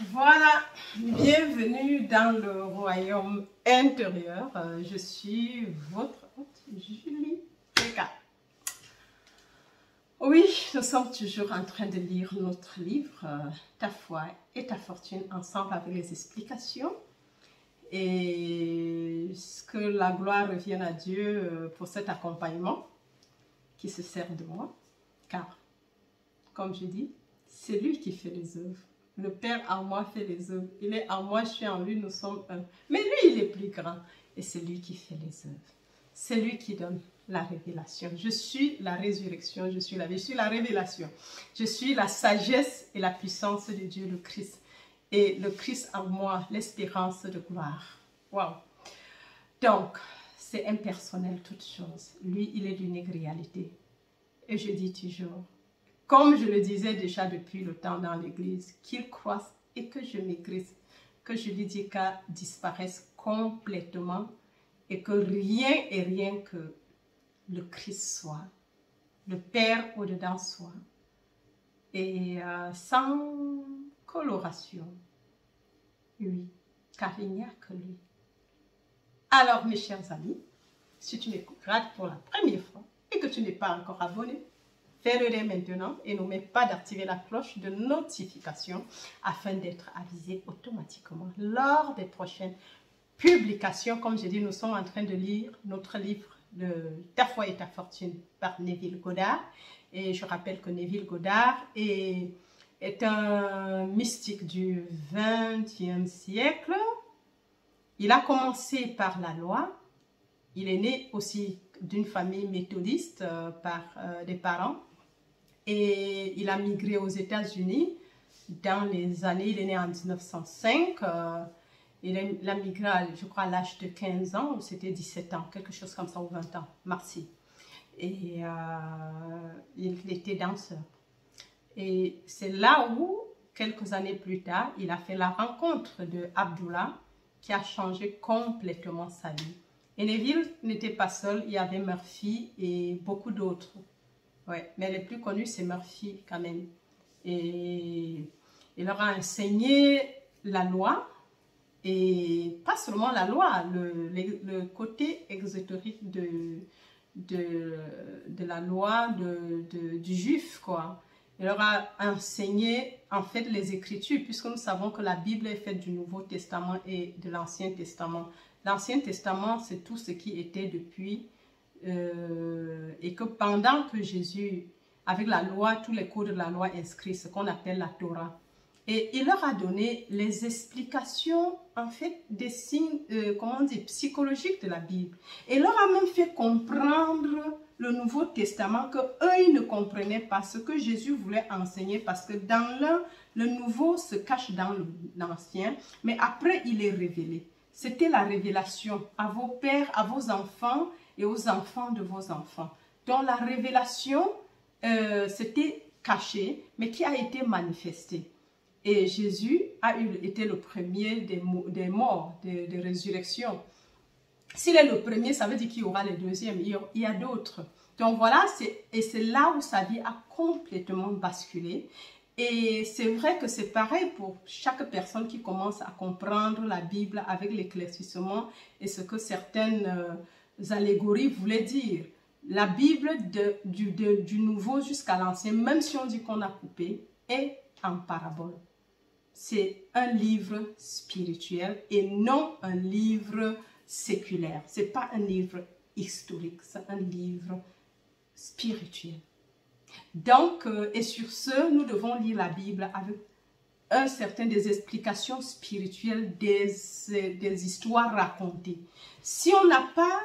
Voilà, bienvenue dans le royaume intérieur. Je suis votre hôte, Julie Péka. Oui, nous sommes toujours en train de lire notre livre, Ta foi et ta fortune, ensemble avec les explications. Et que la gloire revienne à Dieu pour cet accompagnement qui se sert de moi. Car, comme je dis, c'est lui qui fait les œuvres. Le Père en moi fait les œuvres. Il est en moi, je suis en lui, nous sommes un. Mais lui, il est plus grand. Et c'est lui qui fait les œuvres. C'est lui qui donne la révélation. Je suis la résurrection, je suis la vie, je suis la révélation. Je suis la sagesse et la puissance de Dieu, le Christ. Et le Christ en moi, l'espérance de gloire. Wow. Donc, c'est impersonnel toute chose. Lui, il est d'une réalité. Et je dis toujours, comme je le disais déjà depuis le temps dans l'église, qu'il croisse et que je maigrisse, que je lui dis qu'elle disparaisse complètement et que rien et rien que le Christ soit, le Père au-dedans soit, et sans coloration. Oui, car il n'y a que lui. Alors, mes chers amis, si tu m'écoutes pour la première fois et que tu n'es pas encore abonné, fais-le maintenant et n'oublie pas d'activer la cloche de notification afin d'être avisé automatiquement lors des prochaines publications. Comme j'ai dit, nous sommes en train de lire notre livre de Ta foi et ta fortune par Neville Goddard. Et je rappelle que Neville Goddard est un mystique du XXe siècle. Il a commencé par la loi. Il est né aussi d'une famille méthodiste par des parents. Et il a migré aux États-Unis dans les années, il est né en 1905. Il a migré, je crois, à l'âge de 15 ans, ou c'était 17 ans, quelque chose comme ça, ou 20 ans, Marcy. Et il était danseur. Et c'est là où, quelques années plus tard, il a fait la rencontre de Abdullah, qui a changé complètement sa vie. Et Neville n'était pas seul, il y avait Murphy et beaucoup d'autres. Ouais, mais le plus connu, c'est Murphy quand même. Et il leur a enseigné la loi, et pas seulement la loi, le côté exotérique de la loi du juif, quoi. Il leur a enseigné en fait les Écritures, puisque nous savons que la Bible est faite du Nouveau Testament et de l'Ancien Testament. L'Ancien Testament, c'est tout ce qui était depuis, et que pendant que Jésus, avec la loi, tous les codes de la loi inscrits, ce qu'on appelle la Torah, et il leur a donné les explications, en fait, des signes, comment dire, psychologiques de la Bible. Et il leur a même fait comprendre le Nouveau Testament, que eux ils ne comprenaient pas ce que Jésus voulait enseigner, parce que dans l'un, le Nouveau se cache dans l'Ancien, mais après il est révélé. C'était la révélation à vos pères, à vos enfants et aux enfants de vos enfants. Donc la révélation, c'était caché, mais qui a été manifestée. Et Jésus a été le premier des morts, des résurrections. S'il est le premier, ça veut dire qu'il y aura les deuxièmes. Il y a d'autres. Donc voilà, et c'est là où sa vie a complètement basculé. Et c'est vrai que c'est pareil pour chaque personne qui commence à comprendre la Bible avec l'éclaircissement et ce que certaines allégories voulaient dire. La Bible du Nouveau jusqu'à l'Ancien, même si on dit qu'on a coupé, est en parabole. C'est un livre spirituel et non un livre séculaire. Ce n'est pas un livre historique, c'est un livre spirituel. Donc, et sur ce, nous devons lire la Bible avec des explications spirituelles, des histoires racontées. Si on n'a pas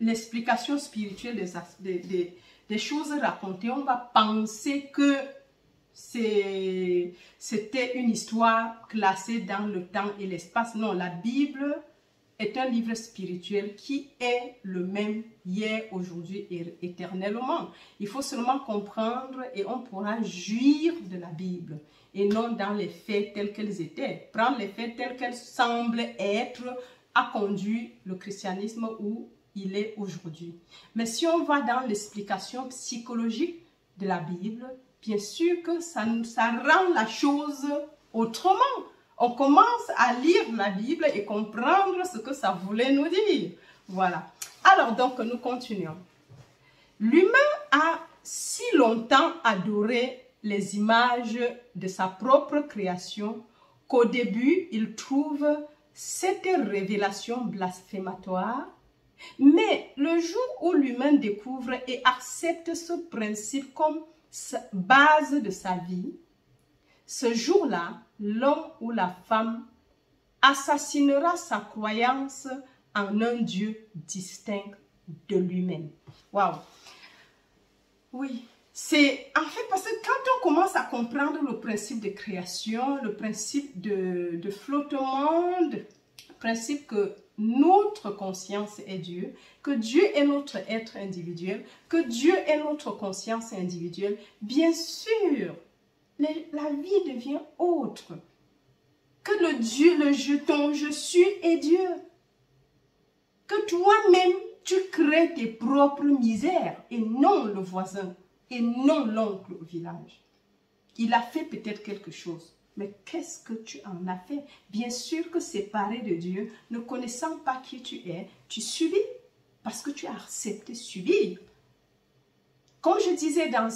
l'explication spirituelle des choses racontées, on va penser que c'était une histoire classée dans le temps et l'espace. Non, la Bible est un livre spirituel qui est le même hier, aujourd'hui et éternellement. Il faut seulement comprendre et on pourra jouir de la Bible et non dans les faits tels qu'elles étaient. Prendre les faits tels qu'elles semblent être a conduit le christianisme où il est aujourd'hui. Mais si on va dans l'explication psychologique de la Bible, bien sûr que ça rend la chose autrement. On commence à lire la Bible et comprendre ce que ça voulait nous dire. Voilà. Alors donc, nous continuons. L'humain a si longtemps adoré les images de sa propre création qu'au début, il trouve cette révélation blasphématoire. Mais le jour où l'humain découvre et accepte ce principe comme base de sa vie, ce jour-là, l'homme ou la femme assassinera sa croyance en un Dieu distinct de lui-même. Waouh! Oui, c'est en fait parce que quand on commence à comprendre le principe de création, le principe de flottement, le principe que notre conscience est Dieu, que Dieu est notre être individuel, que Dieu est notre conscience individuelle, bien sûr, la vie devient autre. Que le Dieu, ton je suis est Dieu. Que toi-même, tu crées tes propres misères et non le voisin et non l'oncle au village. Il a fait peut-être quelque chose, mais qu'est-ce que tu en as fait? Bien sûr que séparé de Dieu, ne connaissant pas qui tu es, tu subis parce que tu as accepté subir. Comme je disais dans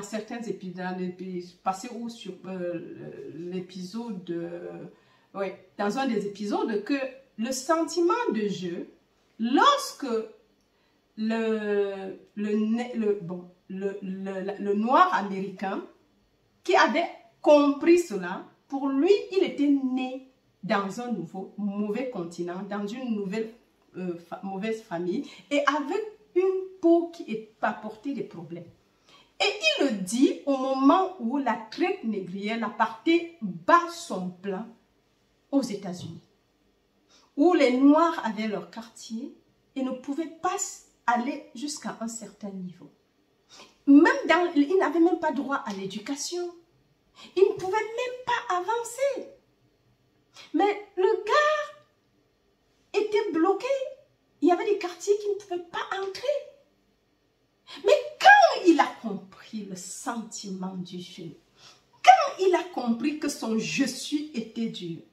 certains épisodes, passé ou sur l'épisode, dans un des épisodes, que le sentiment de jeu, lorsque le noir américain qui avait compris cela, pour lui, il était né dans un mauvais continent, dans une mauvaise famille, et avec une peau qui apportait des problèmes. Et il le dit au moment où la traite négrière, l'apartheid, bat son plein aux États-Unis, où les Noirs avaient leur quartier et ne pouvaient pas aller jusqu'à un certain niveau. Ils n'avaient même pas droit à l'éducation. Ils ne pouvaient même pas avancer. Mais le gars était bloqué. Il y avait des quartiers qui ne pouvaient pas entrer. Mais quand il a compris le sentiment du Dieu, quand il a compris que son je suis était Dieu,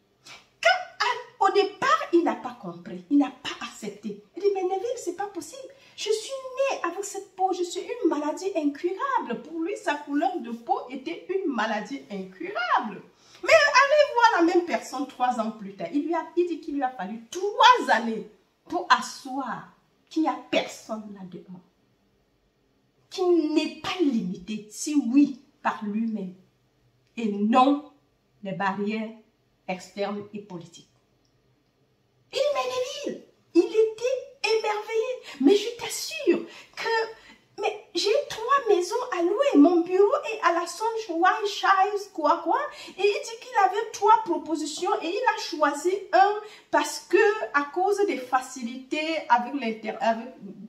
quand au départ il n'a pas compris, il n'a pas accepté. Il dit, mais Neville, c'est pas possible. Je suis né avec cette peau, je suis une maladie incurable. Pour lui, sa couleur de peau était une maladie incurable. Mais allez voir la même personne 3 ans plus tard. Il dit qu'il lui a fallu 3 années pour asseoir qu'il n'y a personne là-dedans. Qu'il n'est pas limité, si oui, par lui-même. Et non les barrières externes et politiques. Il m'énerve. Il était émerveillé. Mais je t'assure que j'ai 3 maisons à louer. Mon bureau est à la Sunshine, quoi. Et il dit qu'il avait 3 propositions et il a choisi un parce que à cause des facilités avec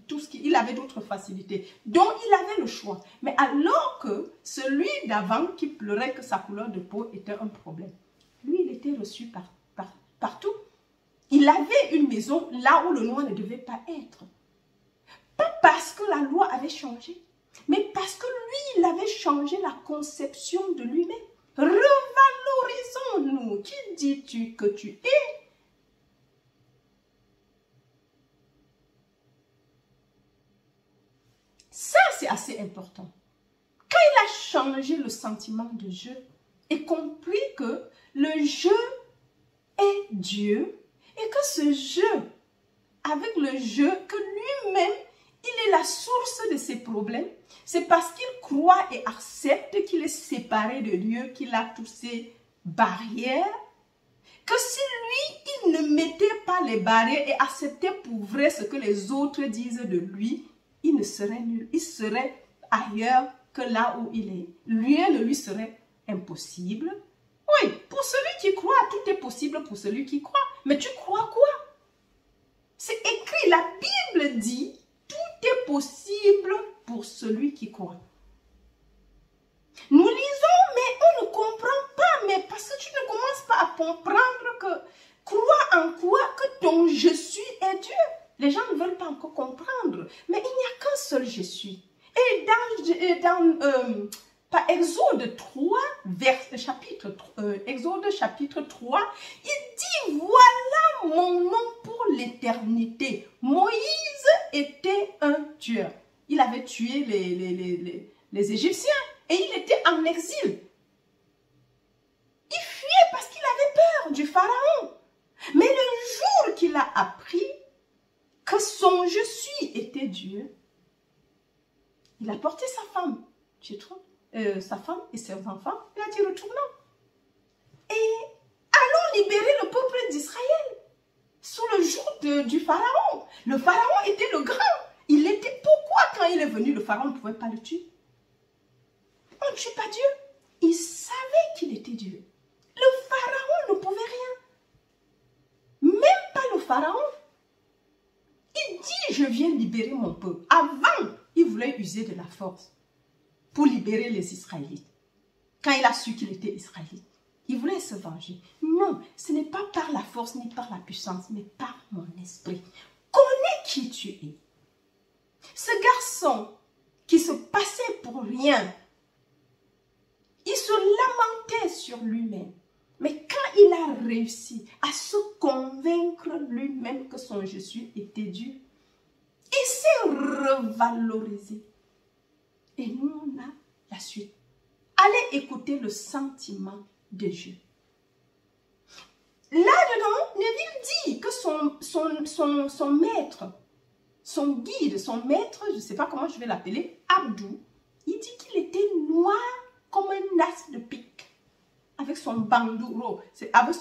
tout ce qu'il avait d'autres facilités. Donc il avait le choix. Mais alors que celui d'avant qui pleurait que sa couleur de peau était un problème. Lui, il était reçu partout. Il avait une maison là où le noir ne devait pas être. Pas parce que la loi avait changé, mais parce que lui, il avait changé la conception de lui-même. Revalorisons-nous. Qui dis-tu que tu es? Ça, c'est assez important. Quand il a changé le sentiment de jeu et compris que le jeu est Dieu et que ce jeu, avec le jeu, que lui-même, il est la source de ses problèmes. C'est parce qu'il croit et accepte qu'il est séparé de Dieu, qu'il a toutes ces barrières, que si lui, il ne mettait pas les barrières et acceptait pour vrai ce que les autres disent de lui, il ne serait nul. Il serait ailleurs que là où il est. Rien ne lui serait impossible. Oui, pour celui qui croit, tout est possible pour celui qui croit. Mais tu crois quoi? C'est écrit, la Bible dit, tout est possible pour celui qui croit. Nous lisons, mais on ne comprend pas. Mais parce que tu ne commences pas à comprendre que, crois en quoi que ton je suis est Dieu. Les gens ne veulent pas encore comprendre. Mais il n'y a qu'un seul je suis. Et dans Exode 3, chapitre Exode chapitre 3, il dit, voilà mon nom pour l'éternité. Moïse était un tueur. Il avait tué les Égyptiens et il était en exil. Il fuyait parce qu'il avait peur du Pharaon. Mais le jour qu'il a appris que son je suis était Dieu, il a porté sa femme, sa femme et ses enfants, il a dit retournons. Et allons libérer le peuple d'Israël sous le joug du Pharaon. Le Pharaon était le grand. Il était, pourquoi quand il est venu, le Pharaon ne pouvait pas le tuer? On ne tue pas Dieu. Il savait qu'il était Dieu. Le Pharaon ne pouvait rien. Même pas le Pharaon. Il dit, je viens libérer mon peuple. Avant, il voulait user de la force pour libérer les Israélites. Quand il a su qu'il était Israélite, il voulait se venger. Non, ce n'est pas par la force ni par la puissance, mais par mon esprit. Connais qui tu es. Ce garçon qui se passait pour rien, il se lamentait sur lui-même. Mais quand il a réussi à se convaincre lui-même que son je suis était Dieu, il s'est revalorisé. Et nous, on a la suite. Allez écouter le sentiment de Dieu. Là-dedans, Neville dit que son maître, son guide, son maître, je ne sais pas comment je vais l'appeler, Abdou, il dit qu'il était noir comme un as de pique. Avec son bandeau, avec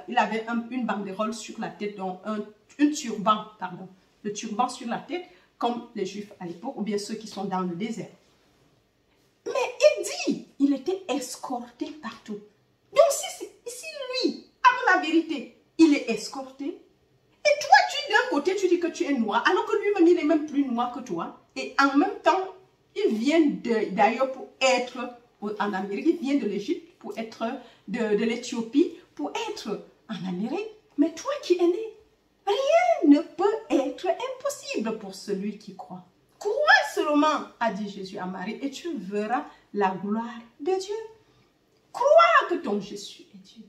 il avait une banderole sur la tête, donc un turban, pardon, le turban sur la tête, comme les Juifs à l'époque, ou bien ceux qui sont dans le désert. Mais il dit, il était escorté partout. Donc si lui, à la vérité, il est escorté, et toi, d'un côté, tu dis que tu es noir, alors que lui-même, il est même plus noir que toi, et en même temps, il vient d'ailleurs pour être en Amérique, il vient de l'Égypte pour être de l'Éthiopie, pour être en Amérique. Mais toi qui es né, rien ne peut être impossible pour celui qui croit. Crois seulement, a dit Jésus à Marie, et tu verras la gloire de Dieu. Crois que ton Jésus est Dieu.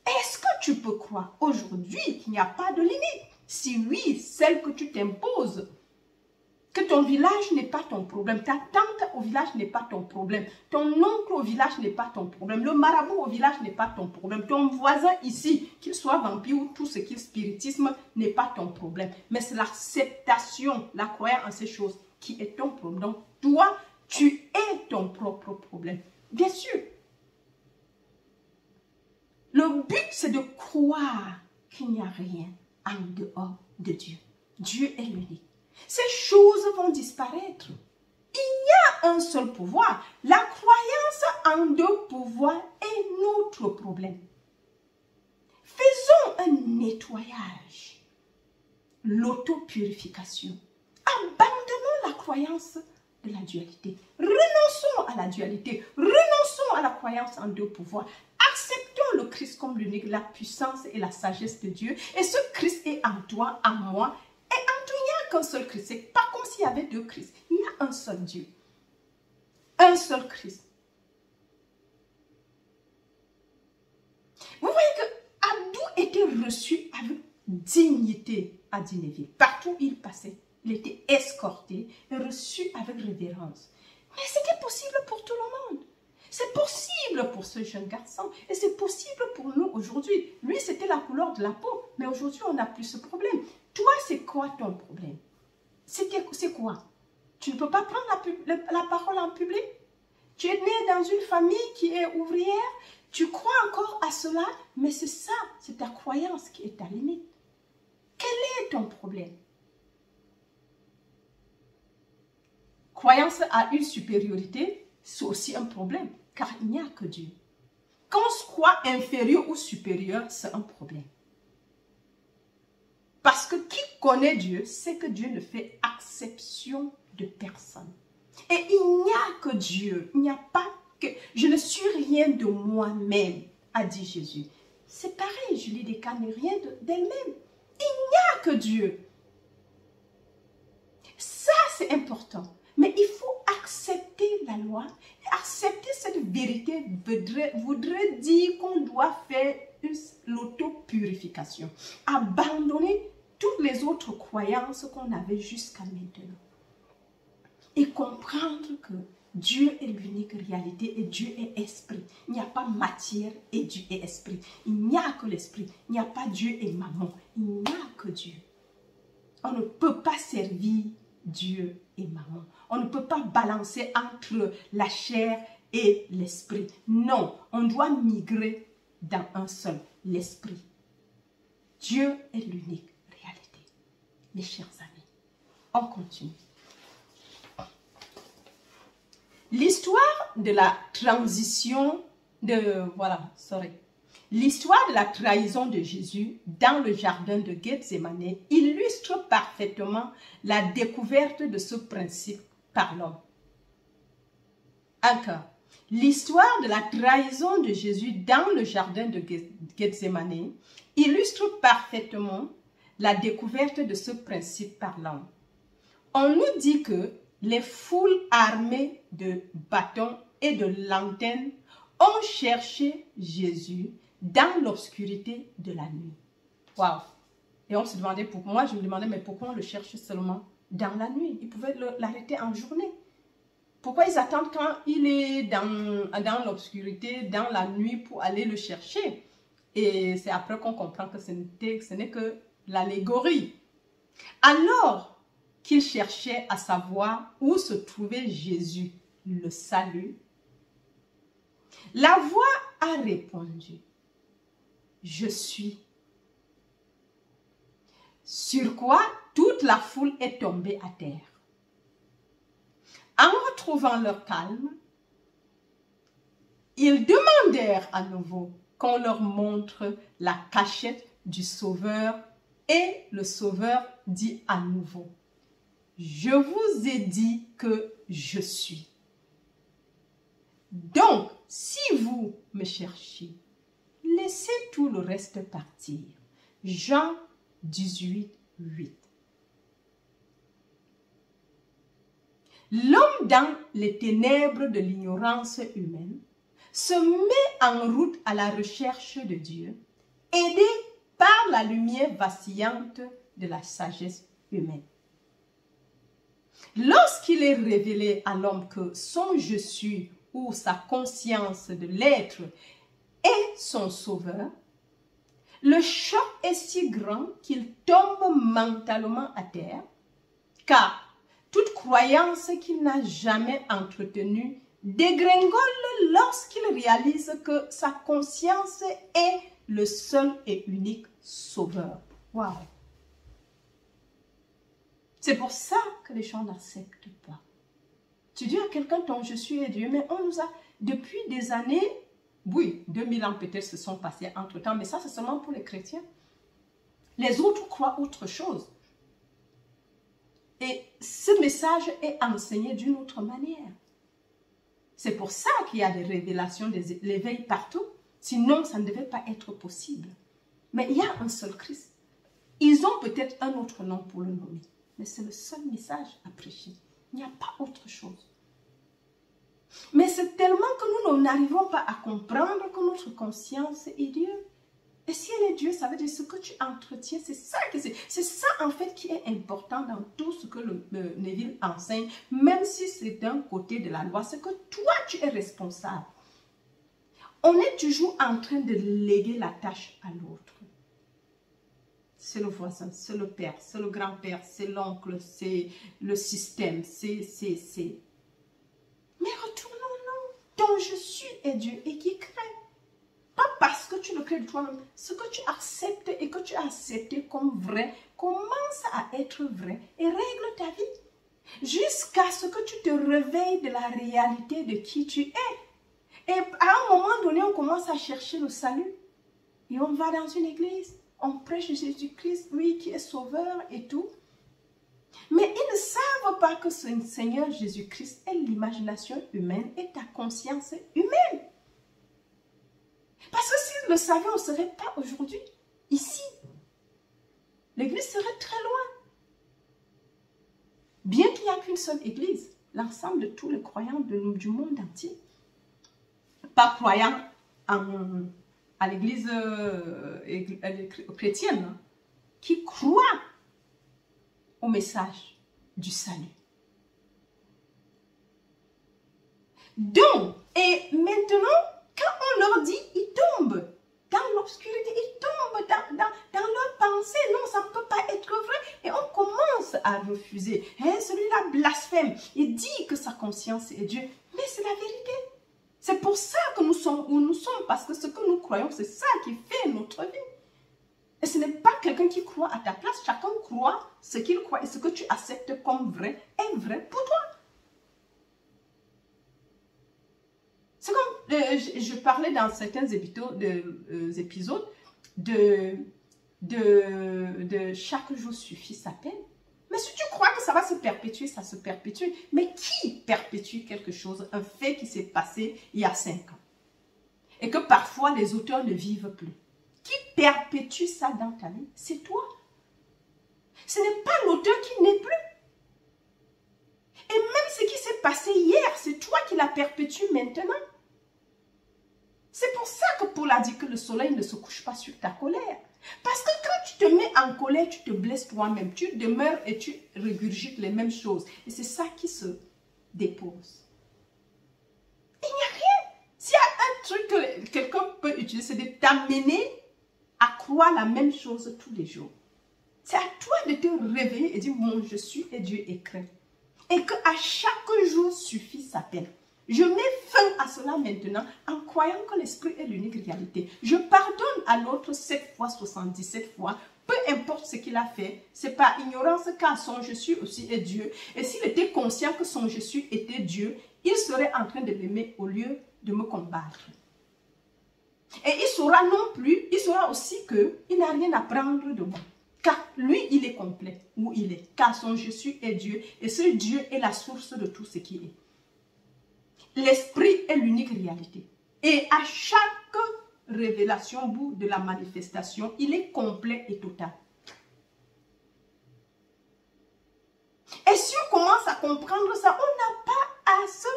Est-ce que tu peux croire aujourd'hui qu'il n'y a pas de limite? Si oui, celle que tu t'imposes, que ton village n'est pas ton problème, ta tante au village n'est pas ton problème, ton oncle au village n'est pas ton problème, le marabout au village n'est pas ton problème, ton voisin ici, qu'il soit vampire ou tout ce qui est spiritisme, n'est pas ton problème. Mais c'est l'acceptation, la croyance en ces choses qui est ton problème. Donc toi, tu es ton propre problème. Bien sûr, le but c'est de croire qu'il n'y a rien en dehors de Dieu. Dieu est l'unique. Ces choses vont disparaître. Il y a un seul pouvoir. La croyance en deux pouvoirs est notre problème. Faisons un nettoyage, l'autopurification. Abandonnons la croyance de la dualité. Renonçons à la dualité. Renonçons à la croyance en deux pouvoirs. Acceptons le Christ comme l'unique, la puissance et la sagesse de Dieu. Et ce Christ est en toi, en moi. Et en toi, il n'y a qu'un seul Christ. Ce n'est pas comme s'il y avait deux Christ. Il y a un seul Dieu. Un seul Christ. Vous voyez que Abdou était reçu avec dignité à Dinéville. Partout où il passait, il était escorté et reçu avec révérence. Mais c'était possible pour tout le monde. C'est possible pour ce jeune garçon et c'est possible pour nous aujourd'hui. Lui, c'était la couleur de la peau, mais aujourd'hui, on n'a plus ce problème. Toi, c'est quoi ton problème? C'est quoi? Tu ne peux pas prendre la parole en public? Tu es né dans une famille qui est ouvrière, tu crois encore à cela, mais c'est ça, c'est ta croyance qui est ta limite. Quel est ton problème? Croyance à une supériorité, c'est aussi un problème, car il n'y a que Dieu. Quand on se croit inférieur ou supérieur, c'est un problème. Parce que qui connaît Dieu, sait que Dieu ne fait exception de personne. Et il n'y a que Dieu, il n'y a pas que... Je ne suis rien de moi-même, a dit Jésus. C'est pareil, Julie Descans n'est rien d'elle-même. Il n'y a que Dieu. Ça, c'est important. Mais il faut accepter la loi accepter cette vérité voudrait dire qu'on doit faire l'autopurification. Abandonner toutes les autres croyances qu'on avait jusqu'à maintenant. Et comprendre que Dieu est l'unique réalité et Dieu est esprit. Il n'y a pas matière et Dieu est esprit. Il n'y a que l'esprit. Il n'y a pas Dieu et maman. Il n'y a que Dieu. On ne peut pas servir Dieu et maman. On ne peut pas balancer entre la chair et l'esprit. Non, on doit migrer dans un seul, l'esprit. Dieu est l'unique réalité. Mes chers amis, on continue. L'histoire de la transition L'histoire de la trahison de Jésus dans le jardin de Gethsémane illustre parfaitement la découverte de ce principe par l'homme. Encore, l'histoire de la trahison de Jésus dans le jardin de Gethsémane illustre parfaitement la découverte de ce principe par l'homme. On nous dit que les foules armées de bâtons et de lanternes ont cherché Jésus dans l'obscurité de la nuit. Waouh! Et on se demandait, moi je me demandais, mais pourquoi on le cherche seulement dans la nuit? Ils pouvaient l'arrêter en journée. Pourquoi ils attendent quand il est dans l'obscurité, dans la nuit pour aller le chercher? Et c'est après qu'on comprend que ce n'est que l'allégorie. Alors qu'ils cherchaient à savoir où se trouvait Jésus, le salut, la voix a répondu, « Je suis. » Sur quoi toute la foule est tombée à terre. En retrouvant leur calme, ils demandèrent à nouveau qu'on leur montre la cachette du Sauveur et le Sauveur dit à nouveau, « Je vous ai dit que je suis. Donc, si vous me cherchez, laissez tout le reste partir. » Jean 18, 8. L'homme dans les ténèbres de l'ignorance humaine se met en route à la recherche de Dieu, aidé par la lumière vacillante de la sagesse humaine. Lorsqu'il est révélé à l'homme que son je suis ou sa conscience de l'être est son sauveur, le choc est si grand qu'il tombe mentalement à terre, car toute croyance qu'il n'a jamais entretenue dégringole lorsqu'il réalise que sa conscience est le seul et unique sauveur. Waouh! C'est pour ça que les gens n'acceptent pas. Tu dis à quelqu'un ton je suis est Dieu, mais on nous a, depuis des années, oui, 2000 ans peut-être se sont passés entre temps, mais ça c'est seulement pour les chrétiens. Les autres croient autre chose. Et ce message est enseigné d'une autre manière. C'est pour ça qu'il y a des révélations, des l'éveil partout. Sinon, ça ne devait pas être possible. Mais il y a un seul Christ. Ils ont peut-être un autre nom pour le nommer. Mais c'est le seul message à prêcher. Il n'y a pas autre chose. Mais c'est tellement que nous n'arrivons pas à comprendre que notre conscience est Dieu. Et si elle est Dieu, ça veut dire ce que tu entretiens, c'est ça en fait qui est important dans tout ce que le Neville enseigne, même si c'est d'un côté de la loi, c'est que toi tu es responsable. On est toujours en train de léguer la tâche à l'autre. C'est le voisin, c'est le père, c'est le grand-père, c'est l'oncle, c'est le système, c'est. Mais retournons-nous. Ton je suis est Dieu et qui crée. Pas parce que tu le crées de toi-même. Ce que tu acceptes et que tu as accepté comme vrai commence à être vrai et règle ta vie. Jusqu'à ce que tu te réveilles de la réalité de qui tu es. Et à un moment donné, on commence à chercher le salut. Et on va dans une église. On prêche Jésus-Christ, lui qui est sauveur et tout. Mais ils ne savent pas que ce Seigneur Jésus-Christ est l'imagination humaine et ta conscience humaine. Parce que s'ils le savaient, on ne serait pas aujourd'hui ici. L'église serait très loin. Bien qu'il n'y a qu'une seule église. l'ensemble de tous les croyants du monde entier. Pas croyants à l'église chrétienne, hein, qui croient au message du salut. Donc, et maintenant, quand on leur dit, ils tombent dans l'obscurité, ils tombent dans leur pensée. Non, ça ne peut pas être vrai. Et on commence à refuser. Hein, celui-là blasphème. Il dit que sa conscience est Dieu. Mais c'est la vérité. C'est pour ça que nous sommes où nous sommes. Parce que ce que nous croyons, c'est ça qui fait notre vie. Et ce n'est pas quelqu'un qui croit à ta place. Chacun croit ce qu'il croit. Et ce que tu acceptes comme vrai est vrai pour toi. C'est comme je parlais dans certains épisodes de chaque jour suffit sa peine. Mais si tu crois que ça va se perpétuer, ça se perpétue. Mais qui perpétue quelque chose, un fait qui s'est passé il y a 5 ans? Et que parfois les auteurs ne vivent plus. Qui perpétue ça dans ta vie? C'est toi. Ce n'est pas l'auteur qui n'est plus. Et même ce qui s'est passé hier, c'est toi qui la perpétues maintenant. C'est pour ça que Paul a dit que le soleil ne se couche pas sur ta colère. Parce que quand tu te mets en colère, tu te blesses toi-même. Tu demeures et tu régurgites les mêmes choses. Et c'est ça qui se dépose. Il n'y a rien. S'il y a un truc que quelqu'un peut utiliser, c'est de t'amener à croire la même chose tous les jours. C'est à toi de te réveiller et dire, mon je suis et Dieu est craint. Et qu'à chaque jour suffit sa peine. Je mets fin à cela maintenant en croyant que l'esprit est l'unique réalité. Je pardonne à l'autre 7 fois, 77 fois, peu importe ce qu'il a fait. C'est par ignorance car son je suis aussi est Dieu. Et s'il était conscient que son je suis était Dieu, il serait en train de m'aimer au lieu de me combattre. Et il saura aussi qu'il n'a rien à prendre de moi. Car lui, il est complet où il est. Car son je suis est Dieu. Et ce Dieu est la source de tout ce qui est. L'esprit est l'unique réalité. Et à chaque révélation, au bout de la manifestation, il est complet et total. Et si on commence à comprendre ça, on n'a pas à se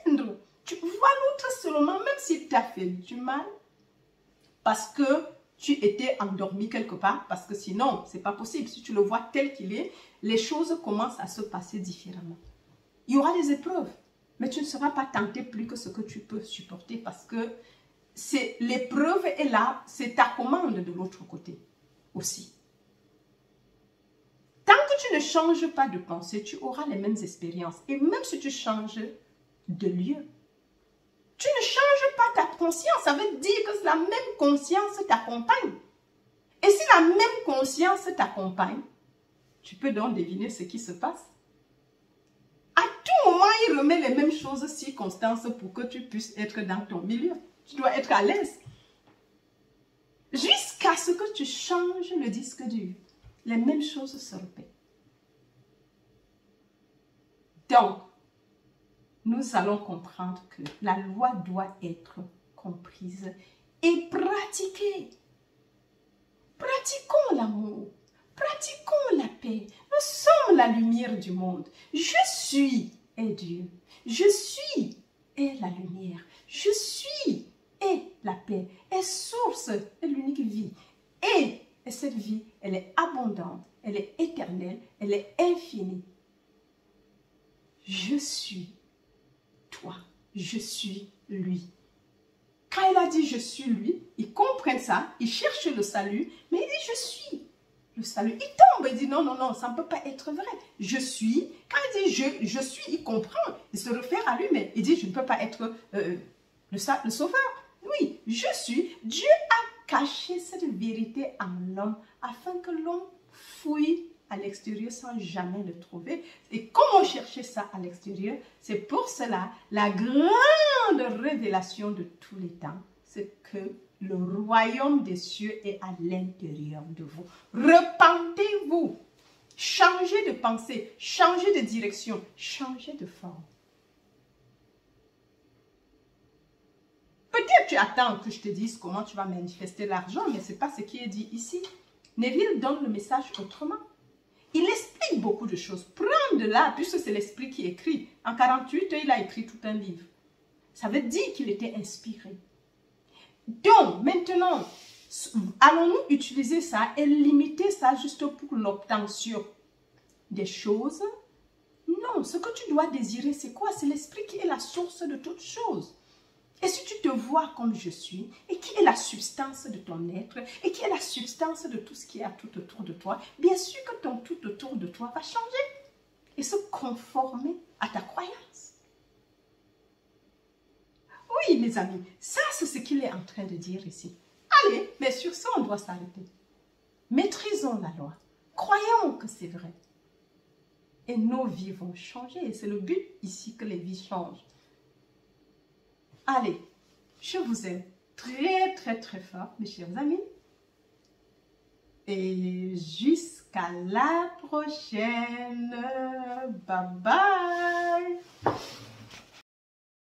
plaindre. Tu vois l'autre seulement, même s'il t'a fait du mal, parce que tu étais endormi quelque part, parce que sinon, ce n'est pas possible. Si tu le vois tel qu'il est, les choses commencent à se passer différemment. Il y aura des épreuves. Mais tu ne seras pas tenté plus que ce que tu peux supporter parce que l'épreuve est là, c'est ta commande de l'autre côté aussi. Tant que tu ne changes pas de pensée, tu auras les mêmes expériences. Et même si tu changes de lieu, tu ne changes pas ta conscience. Ça veut dire que la même conscience t'accompagne. Et si la même conscience t'accompagne, tu peux donc deviner ce qui se passe. À tout moment, il remet les mêmes choses, circonstances pour que tu puisses être dans ton milieu. Tu dois être à l'aise. Jusqu'à ce que tu changes le disque dur. Les mêmes choses se répètent. Donc, nous allons comprendre que la loi doit être comprise et pratiquée. Pratiquons l'amour. Pratiquons la paix. Nous sommes la lumière du monde. Je suis est Dieu. Je suis est la lumière. Je suis est la paix. Est source est l'unique vie. Et cette vie, elle est abondante. Elle est éternelle. Elle est infinie. Je suis toi. Je suis lui. Quand il a dit je suis lui, il comprend ça. Il cherche le salut. Mais il dit je suis le salut. Il tombe, il dit non, non, non, ça ne peut pas être vrai. Je suis, quand il dit je suis, il comprend, il se réfère à lui-même. Il dit je ne peux pas être le sauveur. Oui, je suis. Dieu a caché cette vérité en l'homme afin que l'homme fouille à l'extérieur sans jamais le trouver. Et comment chercher ça à l'extérieur? C'est pour cela la grande révélation de tous les temps, c'est que le royaume des cieux est à l'intérieur de vous. Repentez-vous. Changez de pensée, changez de direction, changez de forme. Peut-être tu attends que je te dise comment tu vas manifester l'argent, mais ce n'est pas ce qui est dit ici. Neville donne le message autrement. Il explique inspire beaucoup de choses. Prends de là, puisque c'est l'esprit qui écrit. En 48 heures, il a écrit tout un livre. Ça veut dire qu'il était inspiré. Donc, maintenant, allons-nous utiliser ça et limiter ça juste pour l'obtention des choses? Non, ce que tu dois désirer, c'est quoi? C'est l'esprit qui est la source de toutes choses. Et si tu te vois comme je suis, et qui est la substance de ton être, et qui est la substance de tout ce qui est tout autour de toi, bien sûr que ton tout autour de toi va changer et se conformer à ta croyance. Oui, mes amis, ça c'est ce qu'il est en train de dire ici. Allez, mais sur ça, on doit s'arrêter. Maîtrisons la loi. Croyons que c'est vrai. Et nos vies vont changer. Et c'est le but ici que les vies changent. Allez, je vous aime très, très, très fort, mes chers amis. Et jusqu'à la prochaine. Bye bye.